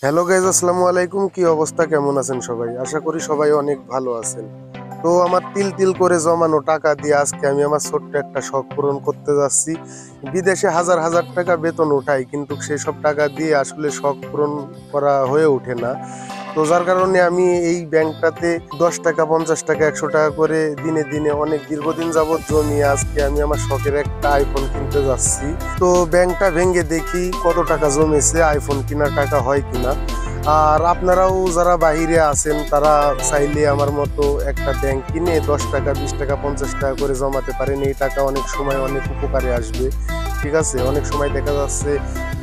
Hello guys, আসসালামু আলাইকুম। কি অবস্থা, কেমন আছেন সবাই? আশা করি সবাই অনেক ভালো আছেন। তো আমার তিল তিল করে জমানো টাকা দিয়ে আজকে আমি আমার ছোট্ট একটা শখ পূরণ করতে যাচ্ছি। বিদেশে হাজার হাজার টাকা বেতন উঠাই, কিন্তু সেসব টাকা দিয়ে আসলে শখ পূরণ করা হয়ে ওঠে না। তো যার কারণে আমি এই ব্যাংকটাতে 10 টাকা, 50 টাকা, 100 টাকা করে দিনে দিনে অনেক দীর্ঘদিন যাবৎ জমিয়ে আজকে আমি আমার শখের একটা আইফোন কিনতে যাচ্ছি। তো ব্যাংকটা ভেঙে দেখি কত টাকা জমেছে, আইফোন কেনার টাকা হয় কিনা। আর আপনারাও যারা বাহিরে আছেন তারা চাইলে আমার মতো একটা ব্যাংক কিনে 10 টাকা, 20 টাকা, 50 টাকা করে জমাতে পারেন। এই টাকা অনেক সময় অনেক উপকারে আসবে। ঠিক আছে, অনেক সময় দেখা যাচ্ছে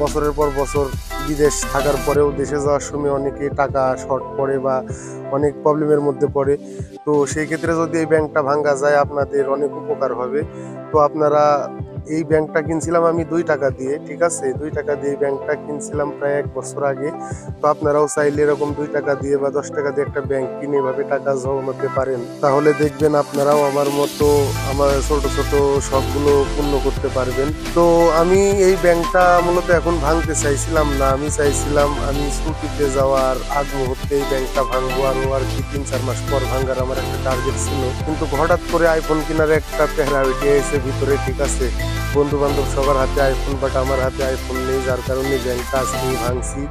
বছরের পর বছর বিদেশ থাকার পরেও দেশে যাওয়ার সময় অনেকে টাকা শর্ট পড়ে বা অনেক প্রবলেমের মধ্যে পড়ে। তো সেই ক্ষেত্রে যদি এই ব্যাংকটা ভাঙ্গা যায় আপনাদের অনেক উপকার হবে। তো আপনারা, এই ব্যাংকটা কিনছিলাম আমি 2 টাকা দিয়ে। ঠিক আছে, 2 টাকা দিয়ে এই ব্যাংকটা কিনছিলাম প্রায় 1 বছর আগে। তো আপনারাও চাইলে এরকম 2 টাকা দিয়ে বা 10 টাকা দিয়ে একটা ব্যাংক কিনে এভাবে টাকা জমাতে পারেন। তাহলে দেখবেন আপনারাও আমার মতো আমার ছোট ছোট শখগুলো পূর্ণ করতে পারবেন। তো আমি এই ব্যাংকটা মূলত এখন ভাঙতে চাইছিলাম না, আমি চাইছিলাম আমি ছুটিতে যাওয়ার আগ মুহূর্তে এই ব্যাংকটা ভাঙবো। আর কি 3-4 মাস পর ভাঙার আমার একটা টার্গেট ছিল, কিন্তু হঠাৎ করে আইফোন কেনার একটা পেহরা উঠে এসে ভিতরে। ঠিক আছে, বন্ধু বান্ধব সবার হাতে আইফোন, বাট আমার হাতে আইফোন নেই, যার কারণে ব্যাংকটা আজকে ভাঙছি।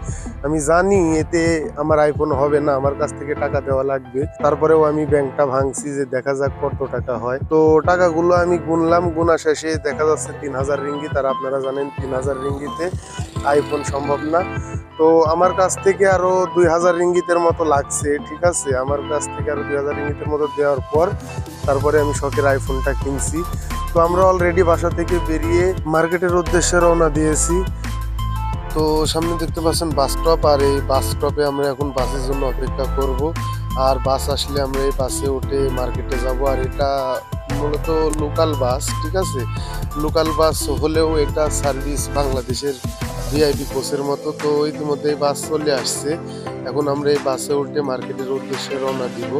আমি জানি এতে আমার আইফোন হবে না, আমার কাছ থেকে টাকা দেওয়া লাগবে। তারপরেও আমি ব্যাংকটা ভাঙছি যে দেখা যাক কত টাকা হয়। তো টাকাগুলো আমি গুনলাম, গুনা শেষে দেখা যাচ্ছে 3000 রিঙ্গিত। আর আপনারা জানেন 3000 রিঙ্গিতে আইফোন সম্ভব না। তো আমার কাছ থেকে আরো 2000 রিঙ্গিতের মতো লাগছে। ঠিক আছে, আমার কাছ থেকে আরো 2000 রিঙ্গিতের মতো দেওয়ার পর তারপরে আমি শখের আইফোনটা কিনছি। তো আমরা অলরেডি বাসা থেকে বেরিয়ে মার্কেটের উদ্দেশ্যে রওনা দিয়েছি। তো সামনে দেখতে পাচ্ছেন বাস স্টপ, আর এই বাস স্টপে আমরা এখন বাসের জন্য অপেক্ষা করব। আর বাস আসলে আমরা এই বাসে উঠে মার্কেটে যাব। আর এটা মূলত লোকাল বাস। ঠিক আছে, লোকাল বাস হলেও এটা সার্ভিস বাংলাদেশের ভিআইপি কোচের মতো। তো ইতিমধ্যে এই বাস চলে আসছে, এখন আমরা এই বাসে উঠে মার্কেটের উদ্দেশ্যে রওনা দিব।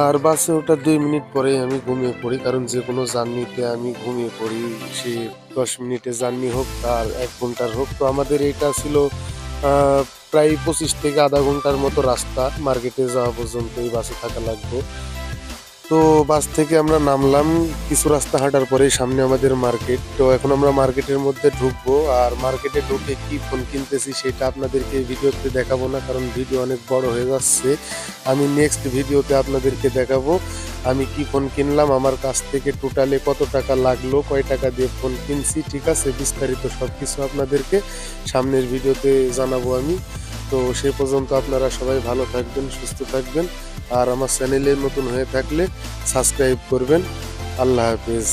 আর বাসে ওঠার 2 মিনিট পরে আমি ঘুমিয়ে পড়ি, কারণ যে কোনো জার্নিতে আমি ঘুমিয়ে পড়ি, সে 10 মিনিটের জার্নি হোক আর 1 ঘন্টার হোক। তো আমাদের এটা ছিল প্রায় 25 থেকে আধা ঘন্টার মতো রাস্তা মার্কেটে যাওয়া পর্যন্ত এই বাসে থাকা লাগবে। তো বাস থেকে আমরা নামলাম, কিছু রাস্তা হাঁটার পরে সামনে আমাদের মার্কেট। তো এখন আমরা মার্কেটের মধ্যে ঢুকবো। আর মার্কেটে ঢুকে কি ফোন কিনতেছি সেটা আপনাদেরকে এই ভিডিওতে দেখাবো না, কারণ ভিডিও অনেক বড় হয়ে যাচ্ছে। আমি নেক্সট ভিডিওতে আপনাদেরকে দেখাবো আমি কি ফোন কিনলাম, আমার কাছ থেকে টোটালে কত টাকা লাগলো, কয় টাকা দিয়ে ফোন কিনছি। ঠিক আছে, বিস্তারিত সবকিছু আপনাদেরকে সামনের ভিডিওতে জানাবো আমি। তো সে পর্যন্ত আপনারা সবাই ভালো থাকবেন, সুস্থ থাকবেন। আর আমার চ্যানেলে নতুন হয়ে থাকলে সাবস্ক্রাইব করবেন। আল্লাহ হাফেজ।